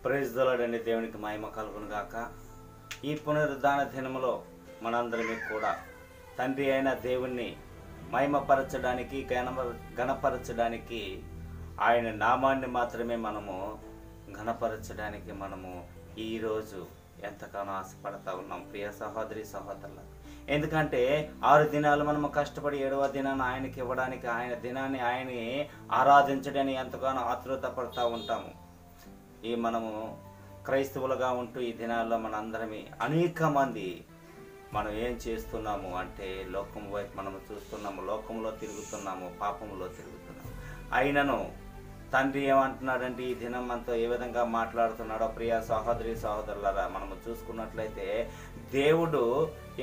Praise the lord అండి. దేవునికి మహిమ కలుగును గాక. ఈ పునరుద్ధాన దినములో మనందరమీ కూడా తండ్రి అయిన దేవుణ్ణి మహిమపరచడానికి ఘనపరచడానికి ఆయన నామాన్ని మాత్రమే మనము ఘనపరచడానికి మనము ఈరోజు ఎంతగానో ఆశపడతా ఉన్నాం ప్రియ సహోదరి సహోదరుల. ఎందుకంటే 6 దినాలు మనము కష్టపడి 7వ దినాన్ని ఆయనకి ఇవ్వడానికి, ఆయన దినాన్ని ఆయన్ని ఆరాధించడానికి ఎంతగానో ఆతృత పడుతూ ఉంటాము. ఈ మనము క్రైస్తవులుగా ఉంటూ ఈ దినాల్లో మనందరమే అనేక మంది మనం ఏం చేస్తున్నాము అంటే లోకం వైపు మనము చూస్తున్నాము, లోకంలో తిరుగుతున్నాము, పాపంలో తిరుగుతున్నాము. అయినను తండ్రి ఏమంటున్నాడంటే ఈ దినం మనతో ఏ విధంగా మాట్లాడుతున్నాడో ప్రియ సహోదరి సహోదరులారా మనము చూసుకున్నట్లయితే దేవుడు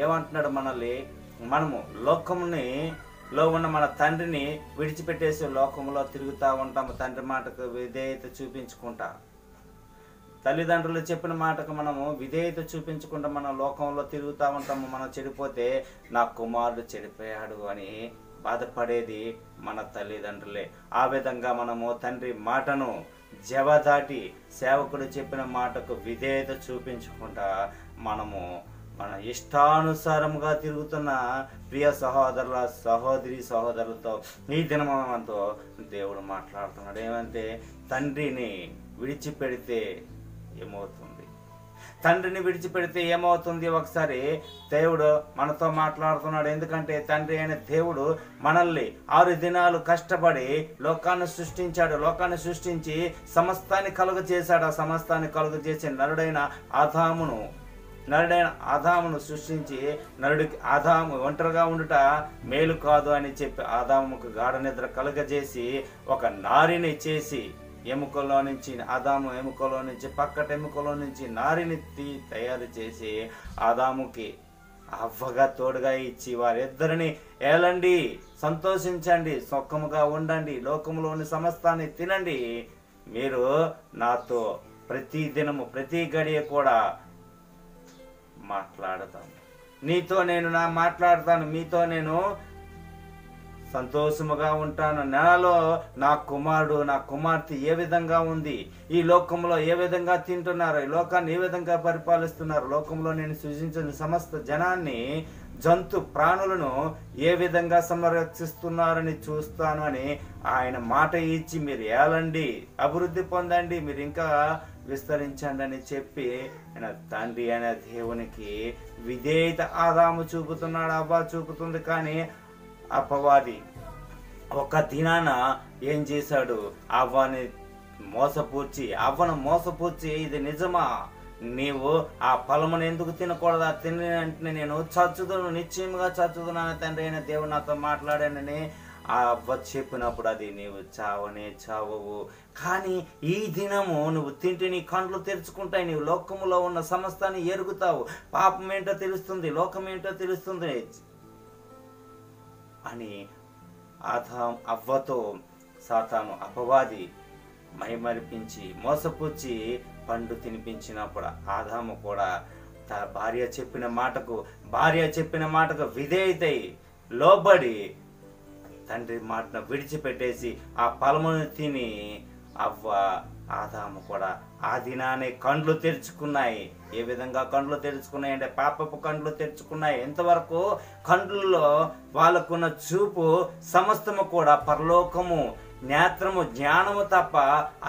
ఏమంటున్నాడు, మనము లోకములో ఉన్న మన తండ్రిని విడిచిపెట్టేసి లోకంలో తిరుగుతూ ఉంటాము. తండ్రి మాటకు విధేయత చూపించుకుంటా, తల్లిదండ్రులు చెప్పిన మాటకు మనము విధేయత చూపించకుండా మనం లోకంలో తిరుగుతూ ఉంటాము. మనం చెడిపోతే నా కుమారుడు చెడిపోయాడు అని బాధపడేది మన తల్లిదండ్రులే. ఆ విధంగా మనము తండ్రి మాటను జవదాటి సేవకుడు చెప్పిన మాటకు విధేయత చూపించకుండా మనము మన ఇష్టానుసారముగా తిరుగుతున్న ప్రియ సహోదరులతో ఈ దినమంతో దేవుడు మాట్లాడుతున్నాడు. ఏమంటే తండ్రిని విడిచిపెడితే ఏమవుతుంది, తండ్రిని విడిచిపెడితే ఏమవుతుంది? ఒకసారి దేవుడు మనతో మాట్లాడుతున్నాడు. ఎందుకంటే తండ్రి అయిన దేవుడు మనల్ని 6 దినాలు కష్టపడి లోకాన్ని సృష్టించాడు. లోకాన్ని సృష్టించి సమస్తాన్ని కలుగజేశాడు. ఆ సమస్తాన్ని కలుగజేసి నరుడైన ఆదామును సృష్టించి ఆదాము ఒంటరిగా ఉండుట మేలు కాదు అని చెప్పి ఆదాముకు గాఢ నిద్ర కలుగజేసి ఒక నారిని చేసి ఆదాము ఎముకలో నుంచి పక్కటి ఎముకలో నుంచి నారిని తయారు చేసి ఆదాముకి అవ్వగా తోడుగా ఇచ్చి వారిద్దరిని ఏలండి, సంతోషించండి, సుఖముగా ఉండండి, లోకములోని సమస్తాన్ని తినండి, మీరు నాతో ప్రతి దినము ప్రతి గడియ కూడా మాట్లాడతాను, మాట్లాడతాను, మీతో నేను సంతోషముగా ఉంటాను. నాలో నా కుమారుడు నా కుమార్తె ఏ విధంగా ఉంది, ఈ లోకంలో ఏ విధంగా తింటున్నారు, ఈ లోకాన్ని ఏ విధంగా పరిపాలిస్తున్నారు, లోకంలో నేను సృజించిన సమస్త జనాన్ని జంతు ప్రాణులను ఏ విధంగా సంరక్షిస్తున్నారని చూస్తాను అని ఆయన మాట ఇచ్చి మీరు ఏలండి, అభివృద్ధి పొందండి, మీరు ఇంకా విస్తరించండి అని చెప్పి ఆయన తండ్రి అయిన దేవునికి విధేయత ఆదాము చూపుతున్నాడు, అవ్వ చూపుతుంది. కానీ అపవాది ఒక దినాన ఏం చేశాడు, అవ్వను మోసపూర్చి ఇది నిజమా, నీవు ఆ ఫలమును ఎందుకు తినకూడదు, తిని వెంటనే నేను చచ్చుదును, నిశ్చయముగా చచ్చుదును తండ్రి అయిన దేవుడు నాతో మాట్లాడానని ఆ అవ్వ చెప్పినప్పుడు అది నీవు చావనే చావవు. కానీ ఈ దినము నువ్వు తింటే నీ కండ్లు తెరుచుకుంటాయి, నీవు లోకములో ఉన్న సమస్తాన్ని ఎరుగుతావు, పాపం ఏంటో తెలుస్తుంది, లోకం ఏంటో తెలుస్తుంది అని అవ్వతో సాతాను అపవాది మైమరిపించి మోసపుచ్చి పండు తినిపించినప్పుడు ఆదాము కూడా భార్య చెప్పిన మాటకు విధేయతై లోబడి తండ్రి మాటను విడిచిపెట్టేసి ఆ ఫలమును తిని ఆదాము కూడా ఆ దినానే కండ్లు తెరుచుకున్నాయి. ఏ విధంగా కండ్లు తెరుచుకున్నాయి అంటే పాపపు కండ్లు తెరుచుకున్నాయి. ఎంతవరకు కండ్లలో వాళ్ళకున్న చూపు సమస్తము కూడా పరలోకము, నేత్రము, జ్ఞానము తప్ప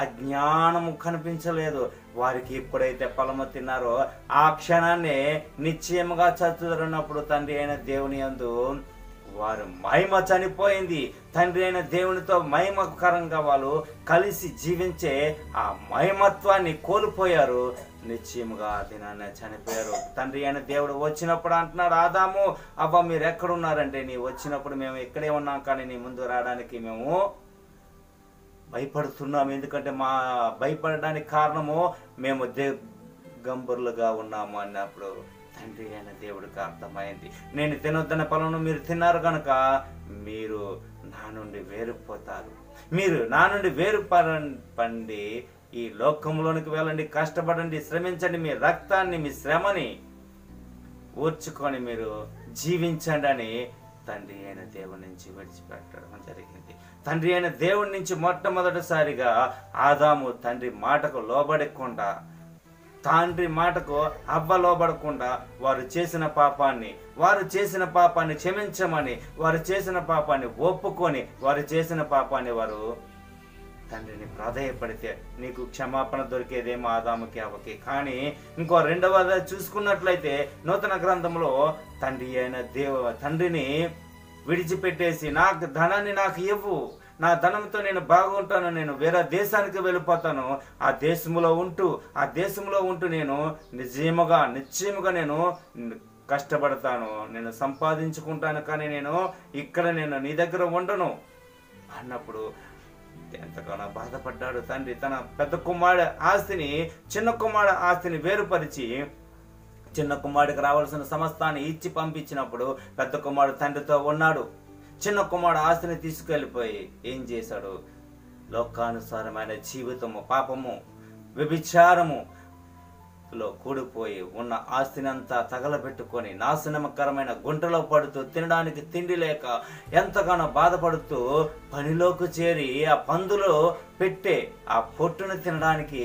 అజ్ఞానము కనిపించలేదు. వారికి ఎప్పుడైతే ఫలము తిన్నారో ఆ క్షణాన్ని నిశ్చయముగా చచ్చుదరున్నప్పుడు తండ్రి అయిన దేవుని యందు వారు మహిమ చనిపోయింది. తండ్రి అయిన దేవునితో మహిమకరంగా వాళ్ళు కలిసి జీవించే ఆ మహిమత్వాన్ని కోల్పోయారు. నిశ్చయముగా దినాన్ని చనిపోయారు. తండ్రి అయిన దేవుడు వచ్చినప్పుడు అంటున్నాడు, ఆదాము అవ్వ మీరు ఎక్కడున్నారంటే, నీ వచ్చినప్పుడు మేము ఇక్కడే ఉన్నాం, కానీ నీ ముందు రావడానికి మేము భయపడుతున్నాం. ఎందుకంటే మా భయపడడానికి కారణము మేము దిగంబరులుగా ఉన్నాము అన్నప్పుడు తండ్రి అయిన దేవుడికి అర్థమైంది, నేను తినొద్దన్న ఫలమును మీరు తిన్నారు కనుక మీరు నా నుండి వేరుపోతారు, మీరు నా నుండి వేరుపడండి, ఈ లోకంలోనికి వెళ్ళండి, కష్టపడండి, శ్రమించండి, మీ రక్తాన్ని మీ శ్రమని ఓర్చుకొని మీరు జీవించండి అని తండ్రి అయిన దేవుని నుంచి విడిచిపెట్టడం జరిగింది. తండ్రి అయిన దేవుని నుంచి మొట్టమొదటిసారిగా ఆదాము తండ్రి మాటకు లోబడకుండా, తండ్రి మాటకు అవ్వ లోబడకుండా వారు చేసిన పాపాన్ని క్షమించమని, వారు చేసిన పాపాన్ని ఒప్పుకొని, వారు చేసిన పాపాన్ని వారు తండ్రిని ప్రాధేయపడితే నీకు క్షమాపణ దొరికేదేమో ఆదాముకి అవ్వకి. కానీ ఇంకో రెండవది చూసుకున్నట్లయితే నూతన గ్రంథంలో తండ్రిని విడిచిపెట్టేసి నాకు ధనాన్ని నాకు ఇవ్వు, నా ధనంతో నేను బాగుంటాను, నేను వేరే దేశానికి వెళ్ళిపోతాను, ఆ దేశంలో ఉంటూ నేను నిశ్చయముగా నేను కష్టపడతాను, నేను సంపాదించుకుంటాను, కానీ నేను నీ దగ్గర ఉండను అన్నప్పుడు ఎంతగానో బాధపడ్డాడు తండ్రి. తన పెద్ద కుమారుడు ఆస్తిని చిన్న కుమారుడు ఆస్తిని వేరుపరిచి చిన్న కుమారుడికి రావాల్సిన సమస్తాన్ని ఇచ్చి పంపించినప్పుడు పెద్ద కుమారుడు తండ్రితో ఉన్నాడు. చిన్న కుమారుడు ఆస్తిని తీసుకెళ్ళిపోయి ఏం చేశాడు? లోకానుసారమైన జీవితము, పాపము, వ్యభిచారము లో కూడిపోయి ఉన్న ఆస్తిని అంతా తగలబెట్టుకొని నాశనకరమైన గుంటలో పడుతూ తినడానికి తిండి లేక ఎంతగానో బాధపడుతూ పనిలోకి చేరి ఆ పందులో పెట్టే ఆ పొట్టును తినడానికి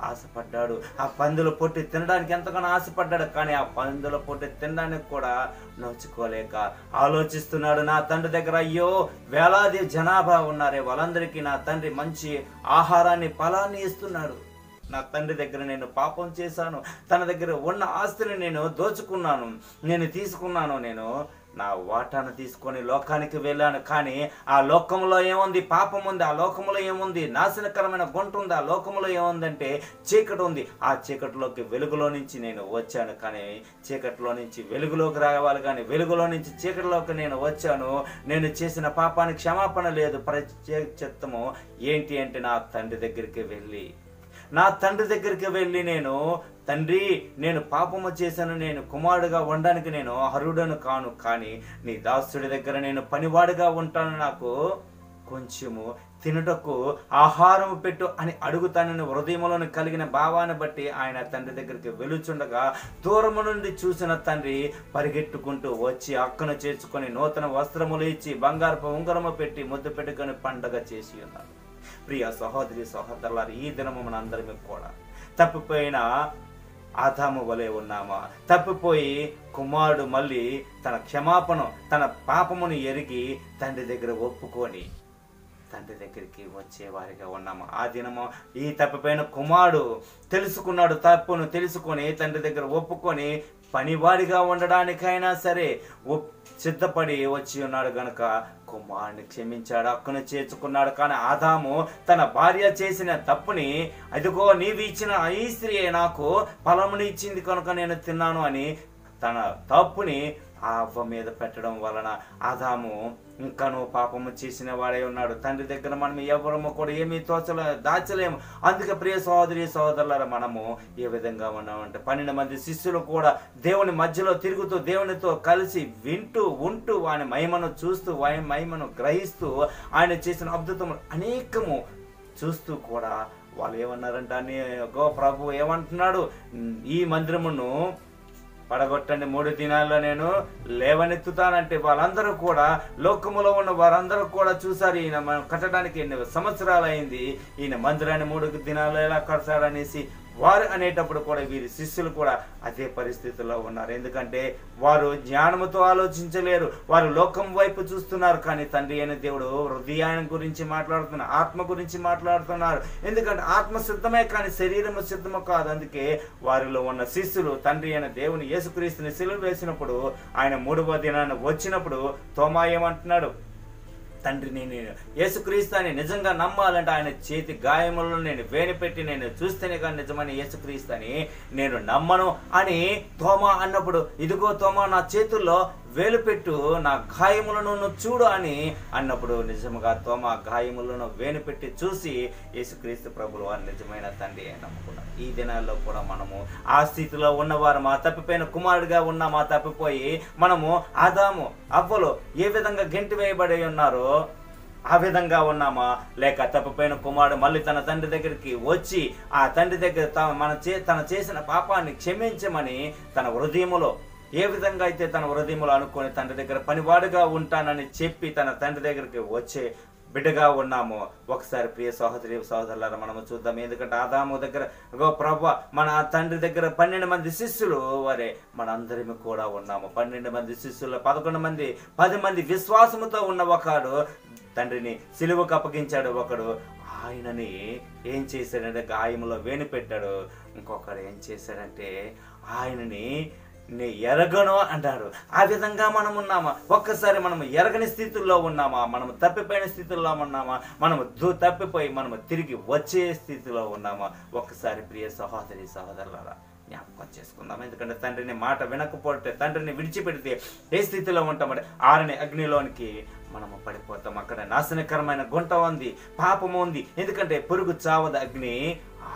ఆశపడ్డాడు. ఆ పందుల పొట్టి తినడానికి ఎంతగానో ఆశపడ్డాడు. కానీ ఆ పందుల పొట్టి తినడానికి కూడా నోచుకోలేక ఆలోచిస్తున్నాడు, నా తండ్రి దగ్గర అయ్యో వేలాది జనాభా ఉన్నారే, వాళ్ళందరికీ నా తండ్రి మంచి ఆహారాన్ని, ఫలాన్ని ఇస్తున్నాడు. నా తండ్రి దగ్గర నేను పాపం చేశాను, తన దగ్గర ఉన్న ఆస్తిని నేను దోచుకున్నాను, నేను తీసుకున్నాను, నేను నా వాటాను తీసుకొని లోకానికి వెళ్ళాను. కానీ ఆ లోకంలో ఏముంది? పాపం ఉంది. ఆ లోకంలో ఏముంది? నాశనకరమైన గుంట ఉంది. ఆ లోకంలో ఏముందంటే చీకటి ఉంది. ఆ చీకటిలోకి వెలుగులో నుంచి నేను వచ్చాను, కానీ చీకటిలో నుంచి వెలుగులోకి రావాలి, కానీ వెలుగులో నుంచి చీకటిలోకి నేను వచ్చాను. నేను చేసిన పాపానికి క్షమాపణ లేదు. ప్రత్యేకము ఏంటి అంటే నా తండ్రి దగ్గరికి వెళ్ళి నేను తండ్రి, నేను పాపము చేశాను, నేను కుమారుడుగా ఉండడానికి నేను అర్హుడను కాను, కానీ నీ దాసుడి దగ్గర నేను పనివాడుగా ఉంటాను, నాకు కొంచెము తినుటకు ఆహారం పెట్టు అని అడుగుతానని హృదయంలోని కలిగిన భావాన్ని బట్టి ఆయన తండ్రి దగ్గరికి వెలుచుండగా దూరము నుండి చూసిన తండ్రి పరిగెట్టుకుంటూ వచ్చి అక్కను చేర్చుకొని నూతన వస్త్రములు ఇచ్చి బంగారపు ఉంగరము పెట్టి ముద్దు పెట్టుకొని పండగ చేసి ఉన్నారు. ప్రియ సహోదరి సహోదరులారా, ఈ దినము మనందరికీ కూడా తప్పిపోయిన ఆదాము వలె ఉన్నామా? తప్పిపోయి కుమారుడు మళ్ళీ తన క్షమాపణ, తన పాపమును ఎరిగి తండ్రి దగ్గర ఒప్పుకొని తండ్రి దగ్గరికి వచ్చేవారిగా ఉన్నాము. ఆ దినము ఈ తప్పిపోయిన కుమారుడు తెలుసుకున్నాడు, తప్పును తెలుసుకొని తండ్రి దగ్గర ఒప్పుకొని పనివాడిగా ఉండడానికైనా సరే సిద్ధపడి వచ్చి ఉన్నాడు గనుక కుమారుని క్షమించాడు, హక్కును చేర్చుకున్నాడు. కానీ ఆదాము తన భార్య చేసిన తప్పుని, అదిగో నీవు ఇచ్చిన ఈ స్త్రీ నాకు ఫలముని ఇచ్చింది కనుక నేను తిన్నాను అని తన తప్పుని ఆ అవ్వ మీద పెట్టడం వలన ఆదాము ఇంకాను పాపము చేసిన వాడే ఉన్నాడు. తండ్రి దగ్గర మనం ఎవరము కూడా ఏమీ దాచలేము. అందుకే ప్రియ సహోదరి సహోదరులారా, మనము ఏ విధంగా ఉన్నామంటే 12 మంది శిష్యులు కూడా దేవుని మధ్యలో తిరుగుతూ దేవునితో కలిసి వింటూ ఉంటూ ఆయన మహిమను చూస్తూ, ఆయన మహిమను గ్రహిస్తూ, ఆయన చేసిన అద్భుతములు అనేకము చూస్తూ కూడా వాళ్ళు ఏమన్నారంటే, గో ప్రభు ఏమంటున్నాడు, ఈ మందిరమును పడగొట్టండి, 3 దినాల్లో నేను లేవనెత్తుతానంటే వాళ్ళందరూ కూడా, లోకములో ఉన్న వారందరూ కూడా చూసారు ఈయన మనం కట్టడానికి ఎన్ని సంవత్సరాలు అయింది, ఈయన మందిరాన్ని 3 దినాల్లో ఎలా కడతాడనేసి వారు అనేటప్పుడు కూడా వీరి శిష్యులు కూడా అదే పరిస్థితిలో ఉన్నారు. ఎందుకంటే వారు జ్ఞానముతో ఆలోచించలేరు, వారు లోకం వైపు చూస్తున్నారు. కానీ తండ్రి అయిన దేవుడు హృదయాన్ని గురించి మాట్లాడుతున్నారు, ఆత్మ గురించి మాట్లాడుతున్నారు. ఎందుకంటే ఆత్మ సిద్ధమే కానీ శరీరము సిద్ధము కాదు. అందుకే వారిలో ఉన్న శిష్యులు తండ్రి అయిన దేవుని యేసుక్రీస్తుని సిలువ వేసినప్పుడు, ఆయన 3వ దినాన్ని వచ్చినప్పుడు తోమా ఏమంటున్నాడు, తండ్రి నేను యేసుక్రీస్తుని నిజంగా నమ్మాలంటే ఆయన చేతి గాయములను నేను వేణిపెట్టి నేను చూస్తేనే కానీ నిజమైన యేసుక్రీస్తుని నేను నమ్మను అని తోమా అన్నప్పుడు, ఇదిగో తోమా నా చేతుల్లో వేలు పెట్టు, నా గాయములను చూడు అని అన్నప్పుడు నిజముగా తోమా గాయములను వేణిపెట్టి చూసి యేసుక్రీస్తు ప్రభువు వారు నిజమైన తండ్రి అని నమ్ముకున్నాం. ఈ దినాల్లో కూడా మనము ఆ స్థితిలో ఉన్నవారు, మా తప్పిపోయిన కుమారుడిగా ఉన్న మా తప్పిపోయి మనము ఆదాము అవ్వలు ఏ విధంగా గెంటి వేయబడి ఉన్నారో ఆ విధంగా ఉన్నామా? లేక తప్పిపోయిన కుమారుడు మళ్ళీ తన తండ్రి దగ్గరికి వచ్చి ఆ తండ్రి దగ్గర తన చేసిన పాపాన్ని క్షమించమని తన హృదయములో ఏ విధంగా అయితే తన హృదయంలో అనుకొని తండ్రి దగ్గర పనివాడుగా ఉంటానని చెప్పి తన తండ్రి దగ్గరికి వచ్చే బిడ్డగా ఉన్నాము. ఒకసారి ప్రియ సహోదరి సహోదరులారా మనము చూద్దాం. ఎందుకంటే ఆదాము దగ్గర ప్రభువా మన తండ్రి దగ్గర 12 మంది శిష్యులు వరే మనందరిమి కూడా ఉన్నాము. 12 మంది శిష్యులు 11 మంది 10 మంది విశ్వాసముతో ఉన్న ఒకడు తండ్రిని సిలువకు అప్పగించాడు. ఒకడు ఆయనని ఏం చేశాడంటే గాయములో వేణి పెట్టాడు. ఇంకొకడు ఏం చేశాడంటే ఆయనని నే ఎరగను అంటాడు. ఆ విధంగా మనం ఉన్నామా? ఒక్కసారి మనము ఎరగని స్థితుల్లో ఉన్నామా? మనము తప్పిపోయిన స్థితుల్లో ఉన్నామా? మనము తప్పిపోయి మనము తిరిగి వచ్చే స్థితిలో ఉన్నామా? ఒక్కసారి ప్రియ సహోదరి సహోదరులారా జ్ఞాపకం చేసుకుందాం. ఎందుకంటే తండ్రిని మాట వినకపోతే, తండ్రిని విడిచిపెడితే ఏ స్థితిలో ఉంటామంటే ఆరని అగ్నిలోనికి మనము పడిపోతాం. అక్కడ నాశనకరమైన గుంట ఉంది, పాపము ఉంది. ఎందుకంటే పురుగు చావదు, అగ్ని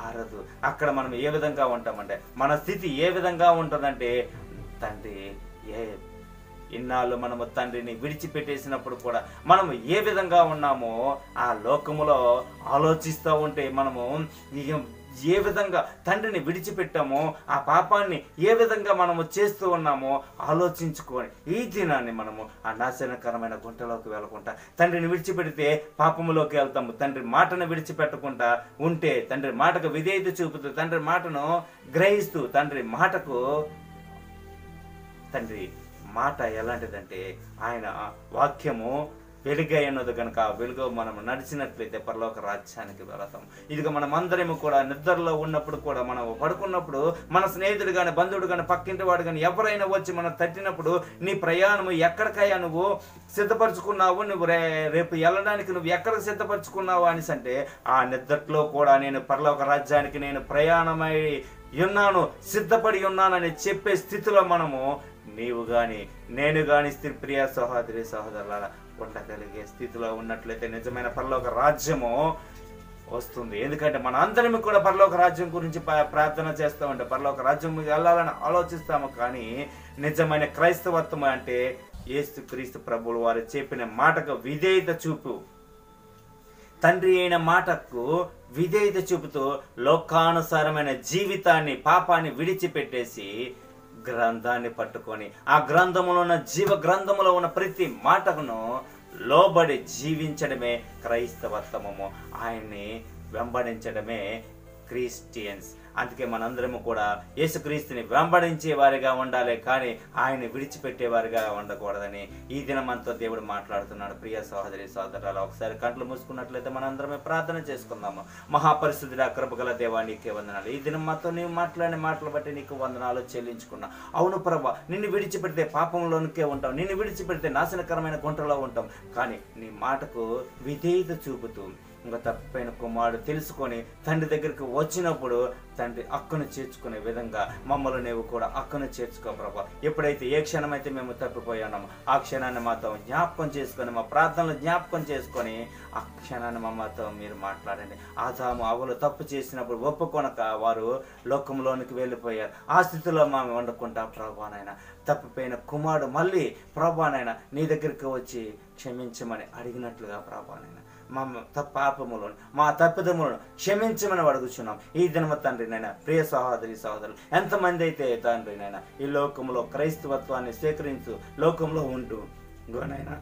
ఆరదు. అక్కడ మనం ఏ విధంగా ఉంటామంటే మన స్థితి ఏ విధంగా ఉంటుందంటే తండ్రి ఇన్నాళ్ళు మనము తండ్రిని విడిచిపెట్టేసినప్పుడు కూడా మనము ఏ విధంగా ఉన్నామో ఆ లోకములో ఆలోచిస్తూ ఉంటే మనము ఏ విధంగా తండ్రిని విడిచిపెట్టామో ఆ పాపాన్ని ఏ విధంగా మనము చేస్తూ ఉన్నామో ఆలోచించుకొని ఈ దినాన్ని మనము ఆ నాశనకరమైన గుంటలోకి వెళ్ళకుండా తండ్రిని విడిచిపెడితే పాపములోకి వెళ్తాము. తండ్రి మాటను విడిచిపెట్టకుండా ఉంటే, తండ్రి మాటకు విధేయత చూపుతూ, తండ్రి మాటను గ్రహిస్తూ, తండ్రి మాట ఎలాంటిదంటే ఆయన వాక్యము వెలుగై ఉన్నది కనుక ఆ వెలుగు మనం నడిచినట్లయితే పరలోక రాజ్యానికి వెళతాం. ఇదిగో మనం అందరము కూడా నిద్రలో ఉన్నప్పుడు కూడా మనం పడుకున్నప్పుడు మన స్నేహితుడు కానీ బంధువుడు కానీ పక్కింటి వాడు కానీ ఎవరైనా వచ్చి మనం తట్టినప్పుడు నీ ప్రయాణము ఎక్కడికయ్యా నువ్వు సిద్ధపరచుకున్నావు, నువ్వు రేపు వెళ్ళడానికి నువ్వు ఎక్కడికి సిద్ధపరచుకున్నావు అనేసి అంటే ఆ నిద్రలో కూడా నేను పరలోక రాజ్యానికి నేను ప్రయాణమై ఉన్నాను, సిద్ధపడి ఉన్నానని చెప్పే స్థితిలో మనము నీవు గాని నేను గాని ప్రియ సహోదరి సహోదరులారా ఉండగలిగే స్థితిలో ఉన్నట్లయితే నిజమైన పరలోక రాజ్యము వస్తుంది. ఎందుకంటే మన అందరం కూడా పరలోక రాజ్యం గురించి ప్రార్థన చేస్తామంటే పరలోక రాజ్యం వెళ్ళాలని ఆలోచిస్తాము. కానీ నిజమైన క్రైస్తవత్వం అంటే యేసుక్రీస్తు ప్రభువులు వారు చెప్పిన మాటకు విధేయత చూపు, తండ్రి అయిన మాటకు విధేయత చూపుతూ లోకానుసారమైన జీవితాన్ని పాపాన్ని విడిచిపెట్టేసి గ్రంథాన్ని పట్టుకొని ఆ గ్రంథములో ఉన్న జీవ గ్రంథములో ఉన్న ప్రతి మాటను లోబడి జీవించడమే క్రైస్తవత్వము. ఆయన్ని వెంబడించడమే క్రిస్టియన్స్. అందుకే మనందరము కూడా యేసుక్రీస్తుని వెంబడించే వారిగా ఉండాలి, కానీ ఆయన్ని విడిచిపెట్టేవారిగా ఉండకూడదని ఈ దినమంతా దేవుడు మాట్లాడుతున్నాడు. ప్రియ సహోదరి సహోదరులు ఒకసారి కంట్లు మూసుకున్నట్లయితే మనందరమే ప్రార్థన చేసుకుందాము. మహాపరిశుద్ధుడా కృపగల దేవా నీకే వందనాలు. ఈ దినం మాతో నీవు మాట్లాడిన మాటలు బట్టి నీకు వందనాలు చెల్లించుకున్నా. అవును ప్రభా, నిన్ను విడిచిపెడితే పాపంలోనికే ఉంటాం, నిన్ను విడిచిపెడితే నాశనకరమైన గుంటలో ఉంటాం. కానీ నీ మాటకు విధేయత చూపుతూ ఇంకా తప్పిపోయిన కుమారుడు తెలుసుకొని తండ్రి దగ్గరికి వచ్చినప్పుడు తండ్రి అక్కను చేర్చుకునే విధంగా మమ్మల్ని నీవు కూడా అక్కను చేర్చుకో ప్రభా. ఎప్పుడైతే ఏ క్షణమైతే మేము తప్పిపోయామో ఆ క్షణాన్ని మాతో జ్ఞాపకం చేసుకొని, మా ప్రార్థనలు జ్ఞాపకం చేసుకొని ఆ క్షణాన్ని మాతో మీరు మాట్లాడండి. ఆదాము అవ్వలు తప్పు చేసినప్పుడు ఒప్పుకొనక వారు లోకంలోనికి వెళ్ళిపోయారు. ఆ స్థితిలో మేము వండుకుంటా ప్రభానైనా తప్పిపోయిన కుమారుడు మళ్ళీ ప్రభానైనా నీ దగ్గరికి వచ్చి క్షమించమని అడిగినట్లుగా ప్రభానైనా పాపములను మా తప్పిదములను క్షమించమని అడుగుచున్నాం. ఈ దినమ తండ్రి నైనా ప్రియ సహోదరి సహోదరులు ఎంతమంది అయితే తండ్రి నైనా ఈ లోకంలో క్రైస్తవత్వాన్ని స్వీకరించు లోకంలో ఉంటూ నైనా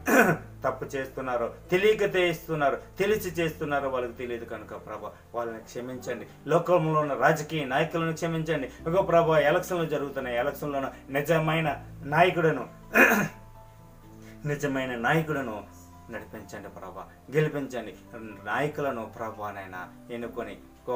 తప్పు చేస్తున్నారు, తెలియక చేస్తున్నారు, తెలిసి చేస్తున్నారు, వాళ్ళకి తెలియదు కనుక ప్రభా వాళ్ళని క్షమించండి. లోకంలో ఉన్న రాజకీయ నాయకులను క్షమించండి. ఇంకో ప్రభా ఎలక్షన్లు జరుగుతున్నాయి, ఎలక్షన్లో నిజమైన నాయకుడను నడిపించండి ప్రభా, గెలిపించండి. నాయకులను ప్రభానైనా ఎన్నుకొని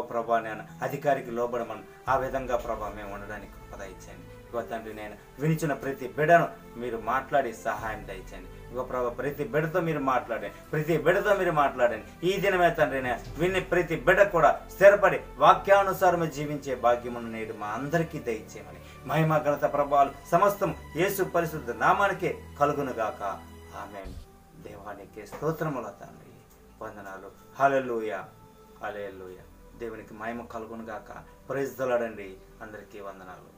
ప్రభానైనా అధికారికి లోబడమని ఆ విధంగా ప్రభా మేము ఉండడానికి కృప ఇచ్చండి. తండ్రి నేను వినిచిన ప్రతి బిడ్డను మీరు మాట్లాడి సహాయం దయచండి. ప్రభా ప్రతి బిడ్డతో మీరు మాట్లాడండి. ఈ దినమే తండ్రి విని ప్రతి బిడ్డ కూడా స్థిరపడి వాక్యానుసారము జీవించే భాగ్యమును నేడు మా అందరికీ దయచేయమని మహిమ ఘనత ప్రభావాలు సమస్తం యేసు పరిశుద్ధ నామానికే కలుగునుగాక. ఆమేన్. దేవానికి స్తోత్రముల తండ్రి వందనాలు. హల్లెలూయా హల్లెలూయా. దేవునికి మహిమ కలుగునుగాక. ప్రైజ్ ది లార్డ్ అండి. అందరికీ వందనాలు.